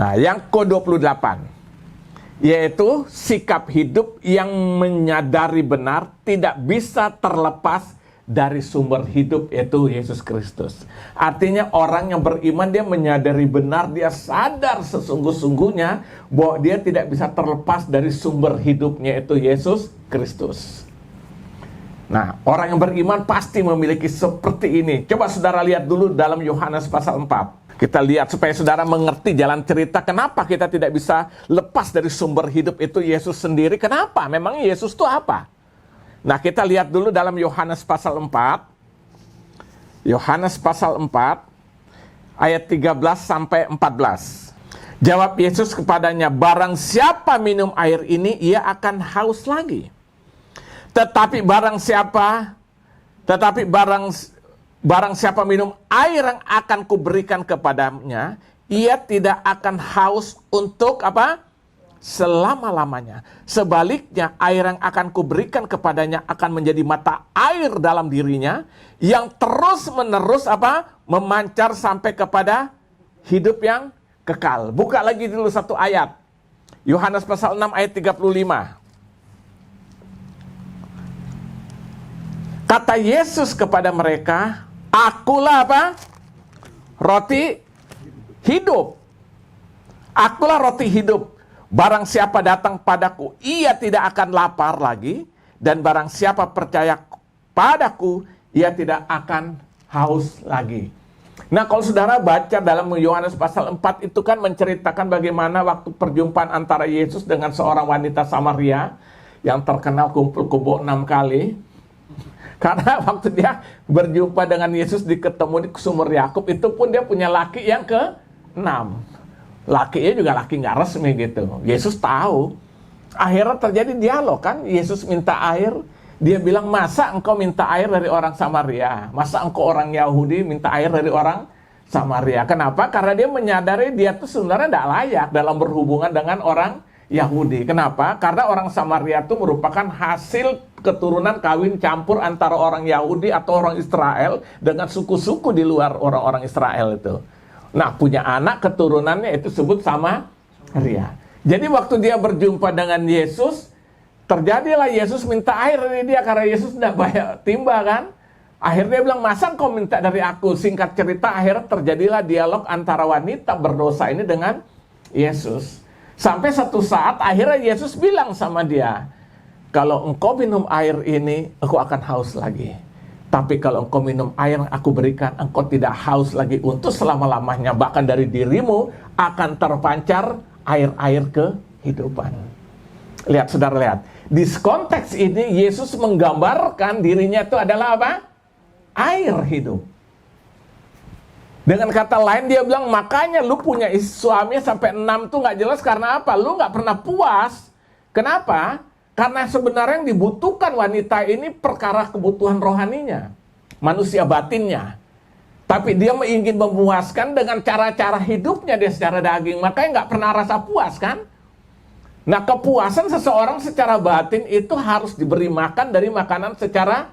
Nah, yang ke-28, yaitu sikap hidup yang menyadari benar tidak bisa terlepas dari sumber hidup, yaitu Yesus Kristus. Artinya orang yang beriman, dia menyadari benar, dia sadar sesungguh-sungguhnya bahwa dia tidak bisa terlepas dari sumber hidupnya, yaitu Yesus Kristus. Nah, orang yang beriman pasti memiliki seperti ini. Coba saudara lihat dulu dalam Yohanes pasal 4. Kita lihat supaya saudara mengerti jalan cerita kenapa kita tidak bisa lepas dari sumber hidup itu Yesus sendiri. Kenapa? Memang Yesus itu apa? Nah, kita lihat dulu dalam Yohanes pasal 4. Yohanes pasal 4 ayat 13 sampai 14. Jawab Yesus kepadanya, barang siapa minum air ini, ia akan haus lagi. Tetapi barang siapa minum air yang akan kuberikan kepadanya, ia tidak akan haus untuk apa? Selama-lamanya. Sebaliknya, air yang akan kuberikan kepadanya akan menjadi mata air dalam dirinya, yang terus-menerus apa? Memancar sampai kepada hidup yang kekal. Buka lagi dulu satu ayat. Yohanes pasal 6 ayat 35. Kata Yesus kepada mereka, akulah apa? Roti hidup. Akulah roti hidup. Barang siapa datang padaku, ia tidak akan lapar lagi. Dan barang siapa percaya padaku, ia tidak akan haus lagi. Nah, kalau saudara baca dalam Yohanes pasal 4 itu kan menceritakan bagaimana waktu perjumpaan antara Yesus dengan seorang wanita Samaria yang terkenal kumpul kebo 6 kali. Karena waktu dia berjumpa dengan Yesus ketemu di sumur Yakub, itu pun dia punya laki yang ke-6. Lakinya juga laki nggak resmi gitu. Yesus tahu. Akhirnya terjadi dialog kan. Yesus minta air. Dia bilang, masa engkau minta air dari orang Samaria? Masa engkau orang Yahudi minta air dari orang Samaria? Kenapa? Karena dia menyadari dia tuh sebenarnya tidak layak dalam berhubungan dengan orang Yahudi. Kenapa? Karena orang Samaria itu merupakan hasil keturunan kawin campur antara orang Yahudi atau orang Israel dengan suku-suku di luar orang-orang Israel itu. Nah, punya anak keturunannya itu disebut Samaria. Jadi waktu dia berjumpa dengan Yesus, terjadilah Yesus minta air dari dia karena Yesus tidak bayar timba kan. Akhirnya dia bilang, masa kau minta dari aku? Singkat cerita, akhirnya terjadilah dialog antara wanita berdosa ini dengan Yesus. Sampai satu saat akhirnya Yesus bilang sama dia, kalau engkau minum air ini, engkau akan haus lagi. Tapi kalau engkau minum air yang aku berikan, engkau tidak haus lagi untuk selama-lamanya. Bahkan dari dirimu akan terpancar air-air kehidupan. Lihat, saudara lihat. Di konteks ini, Yesus menggambarkan dirinya itu adalah apa? Air hidup. Dengan kata lain dia bilang, makanya lu punya suami sampai 6 tuh gak jelas karena apa? Lu gak pernah puas. Kenapa? Karena sebenarnya yang dibutuhkan wanita ini perkara kebutuhan rohaninya. Manusia batinnya. Tapi dia ingin memuaskan dengan cara-cara hidupnya dia secara daging. Makanya gak pernah rasa puas kan? Nah, kepuasan seseorang secara batin itu harus diberi makan dari makanan secara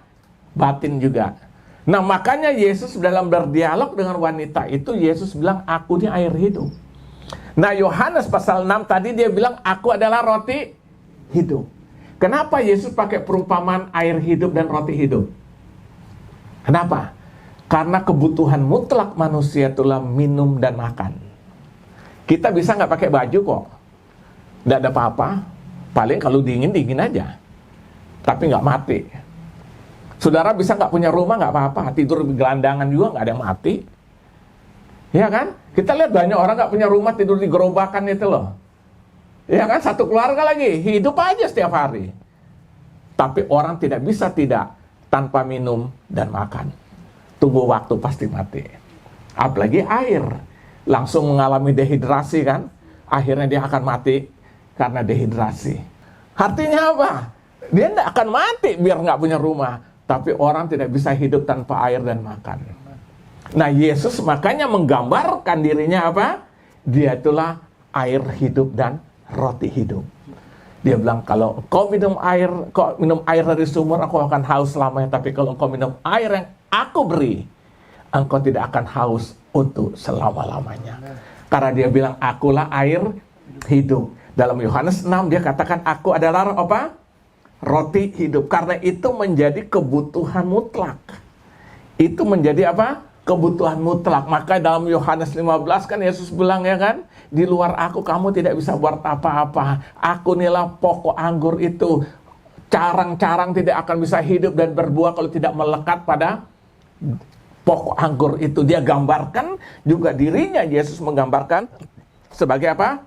batin juga. Nah, makanya Yesus dalam berdialog dengan wanita itu, Yesus bilang, aku ini air hidup. Nah, Yohanes pasal 6 tadi dia bilang, aku adalah roti hidup. Kenapa Yesus pakai perumpamaan air hidup dan roti hidup? Kenapa? Karena kebutuhan mutlak manusia itulah minum dan makan. Kita bisa nggak pakai baju kok. Nggak ada apa-apa. Paling kalau dingin aja. Tapi nggak mati. Saudara bisa nggak punya rumah, nggak apa-apa. Tidur di gelandangan juga nggak ada yang mati. Ya kan? Kita lihat banyak orang nggak punya rumah, tidur di gerobakan itu loh. Ya kan? Satu keluarga lagi. Hidup aja setiap hari. Tapi orang tidak bisa tidak tanpa minum dan makan. Tunggu waktu pasti mati. Apalagi air. Langsung mengalami dehidrasi kan. Akhirnya dia akan mati karena dehidrasi. Artinya apa? Dia tidak akan mati biar nggak punya rumah. Tapi orang tidak bisa hidup tanpa air dan makan. Nah, Yesus makanya menggambarkan dirinya apa? Dia itulah air hidup dan roti hidup. Dia bilang, kalau engkau minum air dari sumur, engkau akan haus selamanya. Tapi kalau engkau minum air yang aku beri, engkau tidak akan haus untuk selama-lamanya. Karena dia bilang, akulah air hidup. Dalam Yohanes 6 dia katakan, aku adalah apa? Roti hidup. Karena itu menjadi kebutuhan mutlak. Itu menjadi apa? Kebutuhan mutlak. Maka dalam Yohanes 15 kan Yesus bilang, ya kan, di luar aku kamu tidak bisa buat apa-apa. Aku inilah pokok anggur itu. Carang-carang tidak akan bisa hidup dan berbuah kalau tidak melekat pada pokok anggur itu. Dia gambarkan juga dirinya, Yesus menggambarkan sebagai apa?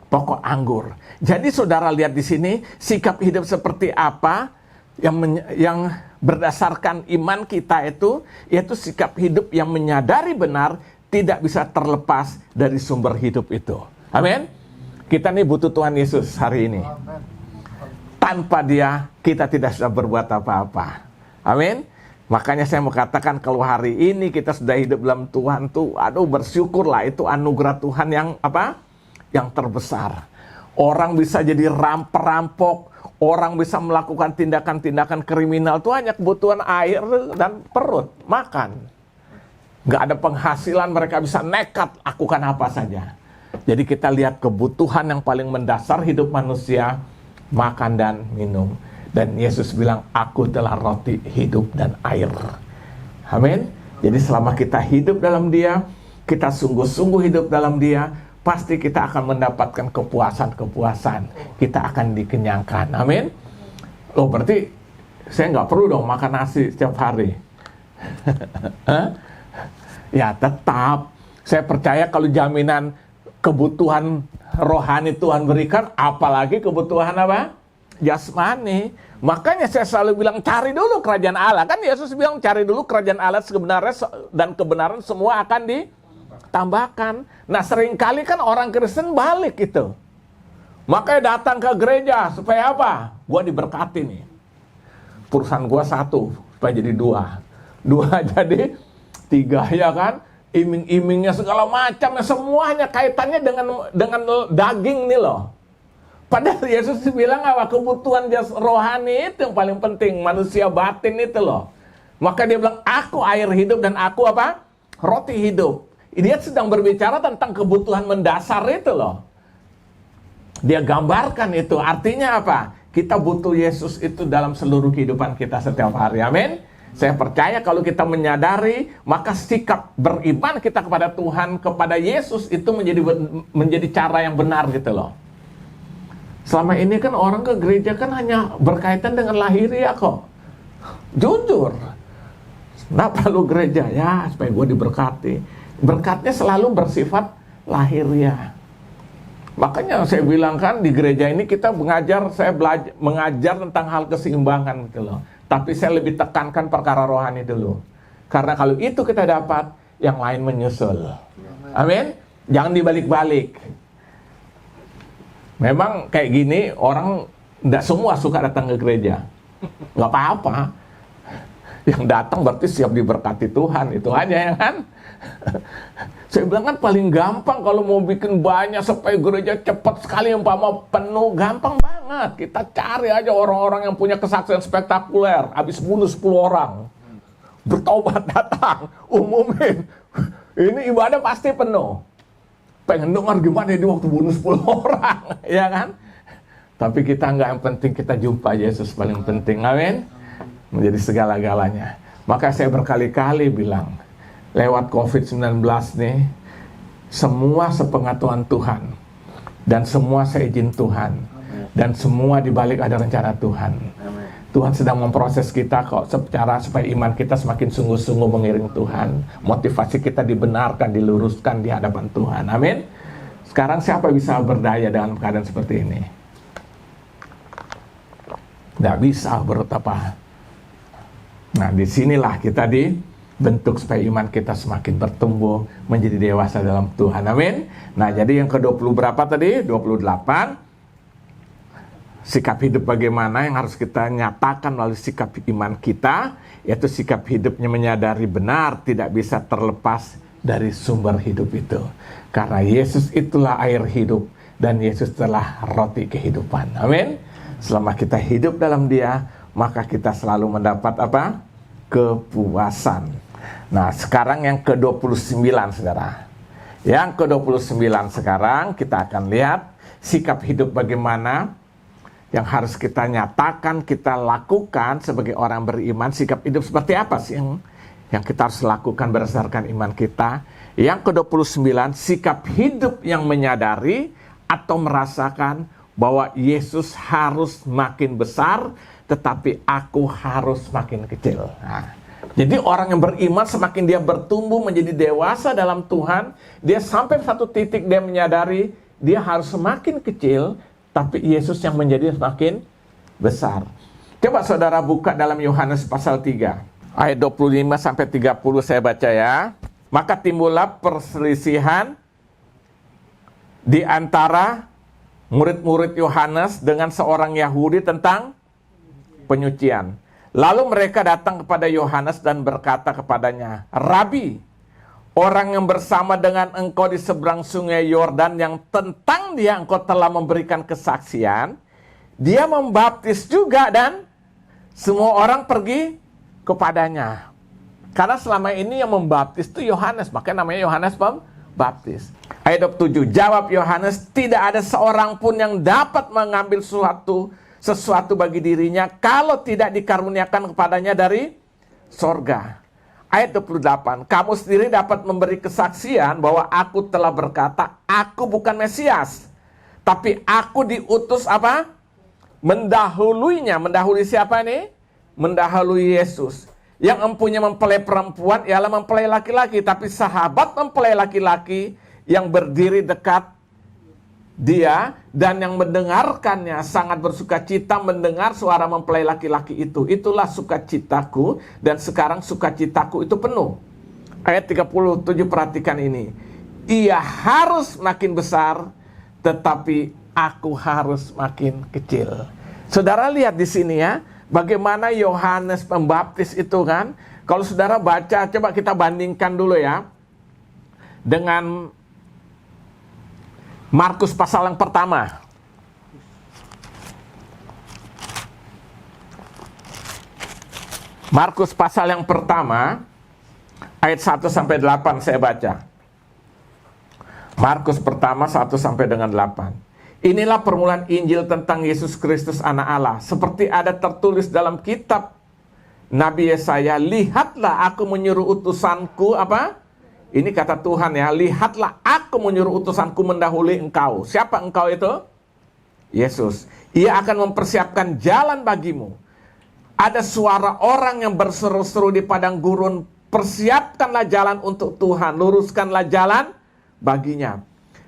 Pokok anggur. Jadi saudara lihat di sini sikap hidup seperti apa yang berdasarkan iman kita itu, yaitu sikap hidup yang menyadari benar tidak bisa terlepas dari sumber hidup itu. Amin. Kita nih butuh Tuhan Yesus hari ini. Tanpa dia kita tidak bisa berbuat apa-apa. Amin. Makanya saya mau katakan kalau hari ini kita sudah hidup dalam Tuhan tuh, aduh bersyukurlah, itu anugerah Tuhan yang apa? Yang terbesar. Orang bisa jadi perampok, orang bisa melakukan tindakan-tindakan kriminal itu hanya kebutuhan air dan perut, makan. Nggak ada penghasilan, mereka bisa nekat lakukan apa saja. Jadi kita lihat kebutuhan yang paling mendasar hidup manusia, makan dan minum. Dan Yesus bilang, aku telah roti hidup dan air. Amin. Jadi selama kita hidup dalam dia, kita sungguh-sungguh hidup dalam dia, pasti kita akan mendapatkan kepuasan-kepuasan. Kita akan dikenyangkan. Amin. Oh berarti saya nggak perlu dong makan nasi setiap hari. Ya tetap. Saya percaya kalau jaminan kebutuhan rohani Tuhan berikan, apalagi kebutuhan apa? Jasmani. Makanya saya selalu bilang cari dulu kerajaan Allah. Kan Yesus bilang cari dulu kerajaan Allah sebenarnya dan kebenaran semua akan ditambahkan. Nah seringkali kan orang Kristen balik itu. Makanya datang ke gereja supaya apa? Gua diberkati nih. Perusahaan gua 1 supaya jadi 2. 2 jadi 3 ya kan? Iming-imingnya segala macam, semuanya kaitannya dengan daging nih loh. Padahal Yesus bilang apa? Kebutuhan rohani itu yang paling penting, manusia batin itu loh. Maka dia bilang, aku air hidup dan aku apa? Roti hidup. Dia sedang berbicara tentang kebutuhan mendasar itu loh. Dia gambarkan itu. Artinya apa? Kita butuh Yesus itu dalam seluruh kehidupan kita setiap hari. Amin. Saya percaya kalau kita menyadari, maka sikap beriman kita kepada Tuhan, kepada Yesus itu menjadi cara yang benar gitu loh. Selama ini kan orang ke gereja kan hanya berkaitan dengan lahiriah kok. Jujur. Kenapa lu gereja? Ya supaya gue diberkati. Berkatnya selalu bersifat lahiriah. Makanya saya bilang kan di gereja ini kita mengajar tentang hal keseimbangan gitu loh. Tapi saya lebih tekankan perkara rohani dulu. Karena kalau itu kita dapat, yang lain menyusul. Amin. Jangan dibalik-balik. Memang kayak gini orang tidak semua suka datang ke gereja. Gak apa-apa. Yang datang berarti siap diberkati Tuhan. Itu aja ya kan. Saya bilang kan paling gampang kalau mau bikin banyak supaya gereja cepat sekali umpama penuh. Gampang banget. Kita cari aja orang-orang yang punya kesaksian spektakuler. Habis bunuh 10 orang. Bertobat datang. Umumin. Ini ibadah pasti penuh. Pengen dengar gimana dia waktu bunuh 10 orang. Ya kan? Tapi kita enggak, yang penting kita jumpa Yesus paling penting. Amin. Menjadi segala-galanya. Maka saya berkali-kali bilang, lewat COVID-19 nih, semua sepengetahuan Tuhan. Dan semua seizin Tuhan. Dan semua dibalik ada rencana Tuhan. Tuhan sedang memproses kita kok secara supaya iman kita semakin sungguh-sungguh mengiring Tuhan. Motivasi kita dibenarkan, diluruskan di hadapan Tuhan. Amin. Sekarang siapa bisa berdaya dalam keadaan seperti ini? Nggak bisa berapa. Nah disinilah kita dibentuk supaya iman kita semakin bertumbuh menjadi dewasa dalam Tuhan. Amin. Nah jadi yang ke-20 berapa tadi? 28. Sikap hidup bagaimana yang harus kita nyatakan melalui sikap iman kita, yaitu sikap hidupnya menyadari benar tidak bisa terlepas dari sumber hidup itu. Karena Yesus itulah air hidup dan Yesus telah roti kehidupan. Amin. Selama kita hidup dalam Dia, maka kita selalu mendapat apa? Kepuasan. Nah sekarang yang ke-29 saudara. Yang ke-29 sekarang kita akan lihat sikap hidup bagaimana yang harus kita nyatakan, kita lakukan sebagai orang beriman. Sikap hidup seperti apa sih yang kita harus lakukan berdasarkan iman kita. Yang ke-29, sikap hidup yang menyadari atau merasakan bahwa Yesus harus makin besar, tetapi aku harus makin kecil. Nah, jadi orang yang beriman semakin dia bertumbuh menjadi dewasa dalam Tuhan, dia sampai satu titik dia menyadari dia harus semakin kecil, tapi Yesus yang menjadi semakin besar. Coba saudara buka dalam Yohanes pasal 3, ayat 25 sampai 30 saya baca ya. Maka timbullah perselisihan di antara murid-murid Yohanes dengan seorang Yahudi tentang penyucian. Lalu mereka datang kepada Yohanes dan berkata kepadanya, Rabi, orang yang bersama dengan engkau di seberang sungai Yordan yang tentang dia engkau telah memberikan kesaksian, dia membaptis juga dan semua orang pergi kepadanya. Karena selama ini yang membaptis itu Yohanes, makanya namanya Yohanes Pembaptis. Ayat 27, jawab Yohanes, tidak ada seorang pun yang dapat mengambil sesuatu bagi dirinya kalau tidak dikaruniakan kepadanya dari sorga. Ayat 28, kamu sendiri dapat memberi kesaksian bahwa aku telah berkata, aku bukan Mesias, tapi aku diutus apa? Mendahuluinya. Mendahului siapa nih? Mendahului Yesus. Yang empunya mempelai perempuan ialah mempelai laki-laki, tapi sahabat mempelai laki-laki yang berdiri dekat dia dan yang mendengarkannya sangat bersuka cita mendengar suara mempelai laki-laki itu. Itulah sukacitaku, dan sekarang sukacitaku itu penuh. Ayat 37, perhatikan ini. Ia harus makin besar, tetapi aku harus makin kecil. Saudara lihat di sini ya, bagaimana Yohanes Pembaptis itu kan. Kalau saudara baca, coba kita bandingkan dulu ya dengan Markus pasal yang pertama. Markus pasal yang pertama ayat 1 sampai 8 saya baca. Markus pertama 1 sampai dengan 8. Inilah permulaan Injil tentang Yesus Kristus anak Allah, seperti ada tertulis dalam kitab Nabi Yesaya, lihatlah aku menyuruh utusanku apa? Ini kata Tuhan ya, lihatlah aku menyuruh utusanku mendahului engkau. Siapa engkau itu? Yesus. Ia akan mempersiapkan jalan bagimu. Ada suara orang yang berseru-seru di padang gurun, persiapkanlah jalan untuk Tuhan, luruskanlah jalan baginya.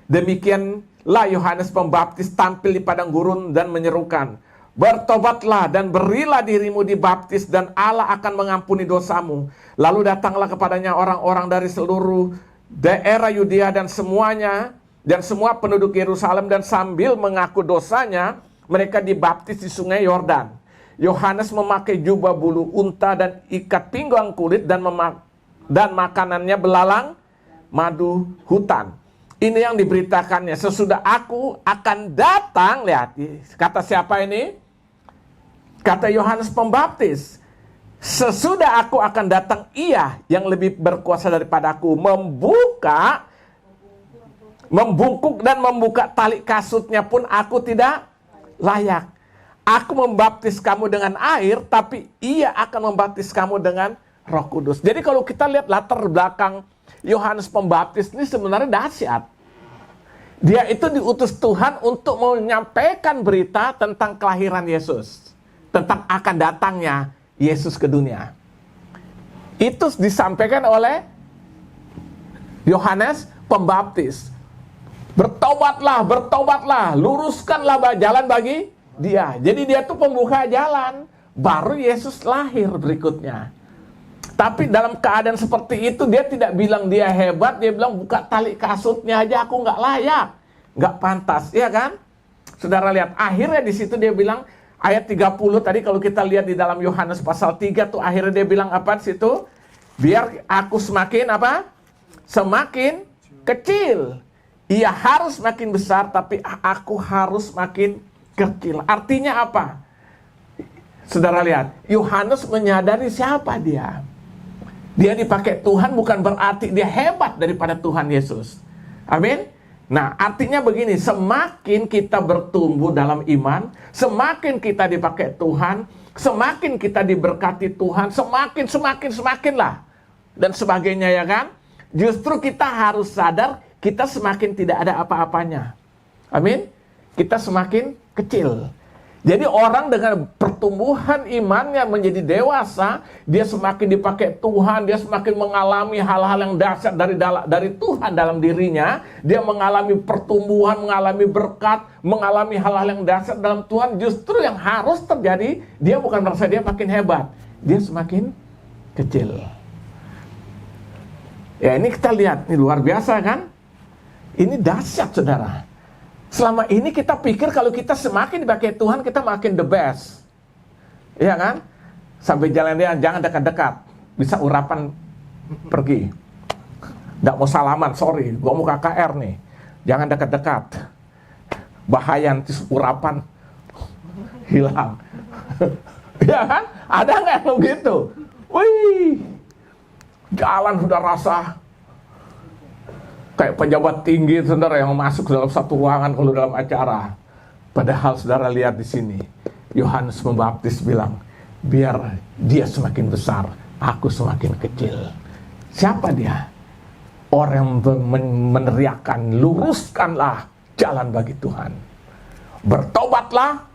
Demikianlah Yohanes Pembaptis tampil di padang gurun dan menyerukan, bertobatlah dan berilah dirimu dibaptis dan Allah akan mengampuni dosamu. Lalu datanglah kepadanya orang-orang dari seluruh daerah Yudea dan semuanya dan semua penduduk Yerusalem, dan sambil mengaku dosanya mereka dibaptis di sungai Yordan. Yohanes memakai jubah bulu unta dan ikat pinggang kulit dan makanannya belalang madu hutan. Ini yang diberitakannya, sesudah aku akan datang. Lihat, kata siapa ini? Kata Yohanes Pembaptis, sesudah aku akan datang ia yang lebih berkuasa daripadaku, membungkuk dan membuka tali kasutnya pun aku tidak layak. Aku membaptis kamu dengan air, tapi ia akan membaptis kamu dengan Roh Kudus. Jadi kalau kita lihat latar belakang Yohanes Pembaptis ini sebenarnya dahsyat. Dia itu diutus Tuhan untuk menyampaikan berita tentang kelahiran Yesus, tentang akan datangnya Yesus ke dunia. Itu disampaikan oleh Yohanes Pembaptis. Bertobatlah, bertobatlah, luruskanlah jalan bagi dia. Jadi dia tuh pembuka jalan. Baru Yesus lahir berikutnya. Tapi dalam keadaan seperti itu, dia tidak bilang dia hebat, dia bilang buka tali kasutnya aja aku nggak layak, nggak pantas, ya kan? Saudara lihat, akhirnya di situ dia bilang, ayat 30 tadi kalau kita lihat di dalam Yohanes pasal 3 tuh akhirnya dia bilang apa di situ? Biar aku semakin apa? Semakin kecil. Ia harus makin besar, tapi aku harus makin kecil. Artinya apa? Saudara lihat, Yohanes menyadari siapa dia. Dia dipakai Tuhan bukan berarti dia hebat daripada Tuhan Yesus. Amin. Nah, artinya begini, semakin kita bertumbuh dalam iman, semakin kita dipakai Tuhan, semakin kita diberkati Tuhan, semakin lah. Dan sebagainya, ya kan? Justru kita harus sadar, kita semakin tidak ada apa-apanya. Amin. Kita semakin kecil. Jadi orang dengan pertumbuhan imannya menjadi dewasa, dia semakin dipakai Tuhan, dia semakin mengalami hal-hal yang dahsyat dari Tuhan dalam dirinya, dia mengalami pertumbuhan, mengalami berkat, mengalami hal-hal yang dahsyat dalam Tuhan. Justru yang harus terjadi, dia bukan merasa dia makin hebat, dia semakin kecil. Ya, ini kita lihat, ini luar biasa kan? Ini dahsyat, saudara. Selama ini kita pikir kalau kita semakin dipakai Tuhan, kita makin the best. Iya kan? Sampai jalan dia, jangan dekat-dekat. Bisa urapan pergi. Nggak mau salaman, sorry. Gua mau KKR nih. Jangan dekat-dekat. Bahaya nanti urapan hilang. Iya kan? Ada nggak yang begitu? Wih, jalan sudah rasa kayak pejabat tinggi, saudara, yang masuk dalam satu ruangan kalau dalam acara. Padahal saudara lihat di sini, Yohanes Pembaptis bilang, biar dia semakin besar, aku semakin kecil. Siapa dia? Orang yang meneriakkan, luruskanlah jalan bagi Tuhan. Bertobatlah,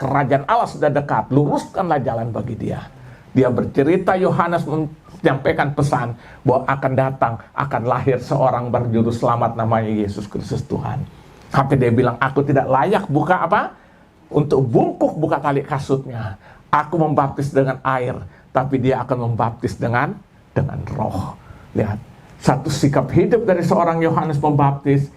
kerajaan Allah sudah dekat, luruskanlah jalan bagi dia. Dia bercerita, Yohanes menyampaikan pesan bahwa akan datang, akan lahir seorang berjuru selamat namanya Yesus Kristus Tuhan. Tapi dia bilang, aku tidak layak buka apa? Untuk bungkuk buka tali kasutnya. Aku membaptis dengan air, tapi dia akan membaptis dengan roh. Lihat, satu sikap hidup dari seorang Yohanes Pembaptis,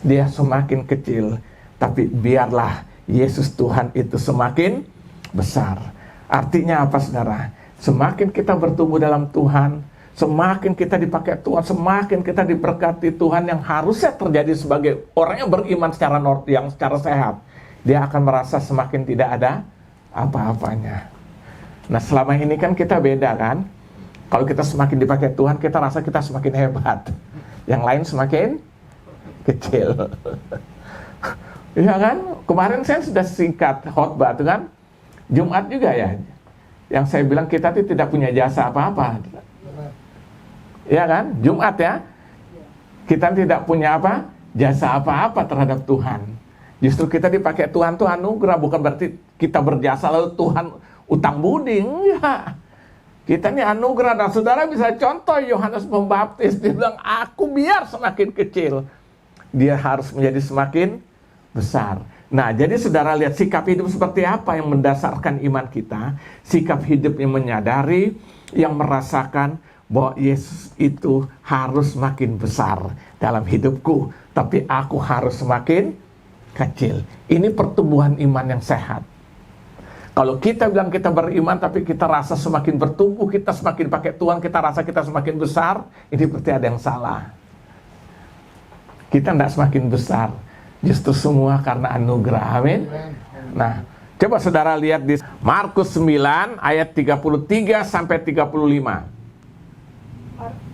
dia semakin kecil, tapi biarlah Yesus Tuhan itu semakin besar. Artinya apa, saudara? Semakin kita bertumbuh dalam Tuhan, semakin kita dipakai Tuhan, semakin kita diberkati Tuhan, yang harusnya terjadi sebagai orang yang beriman secara sehat, dia akan merasa semakin tidak ada apa-apanya. Nah, selama ini kan kita beda kan? Kalau kita semakin dipakai Tuhan, kita rasa kita semakin hebat. Yang lain semakin kecil. Iya kan? Kemarin saya sudah singkat khotbah itu kan? Jumat juga ya. Yang saya bilang kita tidak punya jasa apa-apa. Ya kan? Jumat ya. Kita tidak punya apa? Jasa apa-apa terhadap Tuhan. Justru kita dipakai Tuhan tuh anugerah, bukan berarti kita berjasa lalu Tuhan utang budi. Enggak. Kita ini anugerah. Dan saudara bisa contoh Yohanes Pembaptis, dia bilang, aku biar semakin kecil, dia harus menjadi semakin besar. Nah, jadi saudara lihat sikap hidup seperti apa yang mendasarkan iman kita. Sikap hidup yang menyadari, yang merasakan bahwa Yesus itu harus makin besar dalam hidupku, tapi aku harus semakin kecil. Ini pertumbuhan iman yang sehat. Kalau kita bilang kita beriman, tapi kita rasa semakin bertumbuh, kita semakin pakai Tuhan, kita rasa kita semakin besar, ini berarti ada yang salah. Kita tidak semakin besar. Justru semua karena anugerah. Amin. Nah, coba saudara lihat di Markus 9 ayat 33 sampai 35.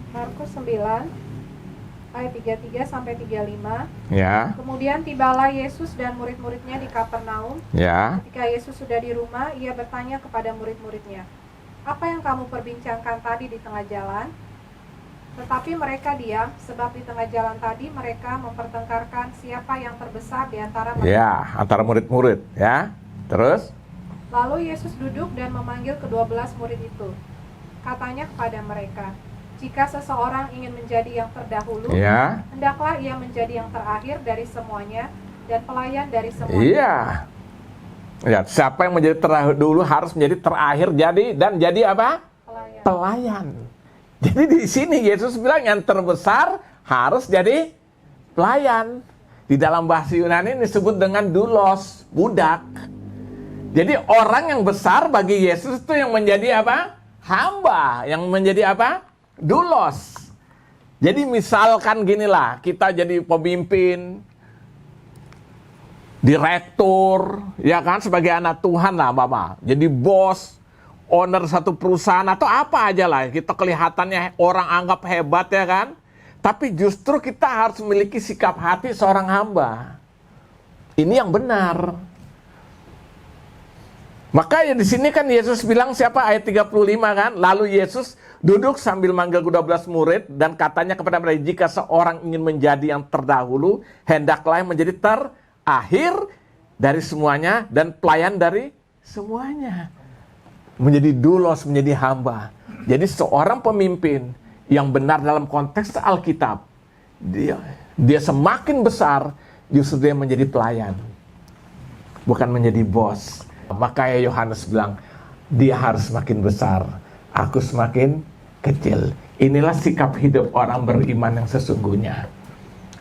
Markus 9 ayat 33 sampai 35. Ya. Kemudian tibalah Yesus dan murid-muridnya di Kapernaum. Ya. Ketika Yesus sudah di rumah, ia bertanya kepada murid-muridnya, "Apa yang kamu perbincangkan tadi di tengah jalan?" Tetapi mereka diam, sebab di tengah jalan tadi mereka mempertengkarkan siapa yang terbesar di antara mereka. Ya, antara murid-murid, ya. Terus? Lalu Yesus duduk dan memanggil ke-12 murid itu. Katanya kepada mereka, "Jika seseorang ingin menjadi yang terdahulu, Ya. hendaklah ia menjadi yang terakhir dari semuanya dan pelayan dari semuanya." Iya. Ya, siapa yang menjadi terdahulu harus menjadi terakhir jadi apa? Pelayan. Jadi di sini Yesus bilang yang terbesar harus jadi pelayan. Di dalam bahasa Yunani disebut dengan doulos, budak. Jadi orang yang besar bagi Yesus itu yang menjadi apa? Hamba. Yang menjadi apa? Doulos. Jadi misalkan ginilah, kita jadi pemimpin, direktur, ya kan, sebagai anak Tuhan lah Bapak. Jadi bos, owner satu perusahaan atau apa aja lah, kita kelihatannya orang anggap hebat ya kan. Tapi justru kita harus memiliki sikap hati seorang hamba. Ini yang benar. Makanya di sini kan Yesus bilang siapa? Ayat 35 kan? Lalu Yesus duduk sambil manggil 12 murid dan katanya kepada mereka, jika seorang ingin menjadi yang terdahulu, hendaklah menjadi terakhir dari semuanya dan pelayan dari semuanya. Menjadi doulos, menjadi hamba. Jadi seorang pemimpin yang benar dalam konteks Alkitab, dia semakin besar, justru dia menjadi pelayan, bukan menjadi bos. Makanya Yohanes bilang, dia harus semakin besar, aku semakin kecil. Inilah sikap hidup orang beriman yang sesungguhnya.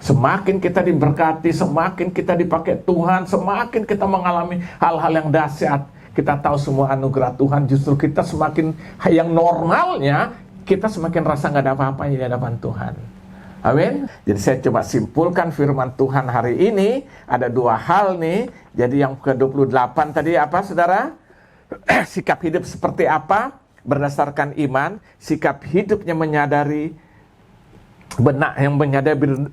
Semakin kita diberkati, semakin kita dipakai Tuhan, semakin kita mengalami hal-hal yang dahsyat, kita tahu semua anugerah Tuhan, justru kita semakin, yang normalnya, kita semakin rasa gak ada apa-apa di hadapan Tuhan. Amin. Jadi saya coba simpulkan firman Tuhan hari ini. Ada dua hal nih. Jadi yang ke-28 tadi apa saudara? Sikap hidup seperti apa? Berdasarkan iman. Sikap hidupnya menyadari benar,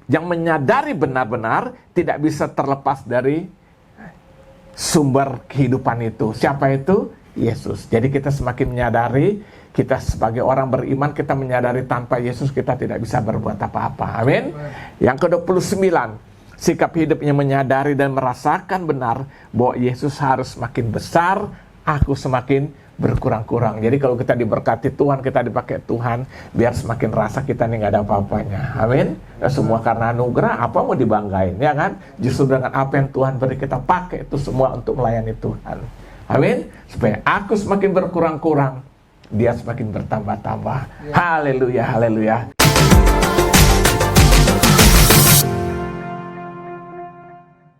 yang menyadari benar-benar tidak bisa terlepas dari sumber kehidupan itu. Siapa itu? Yesus. Jadi kita semakin menyadari, kita sebagai orang beriman, kita menyadari tanpa Yesus kita tidak bisa berbuat apa-apa. Amin. Yang ke-29, sikap hidupnya menyadari dan merasakan benar bahwa Yesus harus semakin besar, aku semakin berkurang-kurang. Jadi kalau kita diberkati Tuhan, kita dipakai Tuhan, biar semakin rasa kita nih gak ada apa-apanya. Amin. Dan semua karena anugerah, apa mau dibanggain, ya kan? Justru dengan apa yang Tuhan beri, kita pakai itu semua untuk melayani Tuhan. Amin. Supaya aku semakin berkurang-kurang, dia semakin bertambah-tambah. Haleluya, haleluya.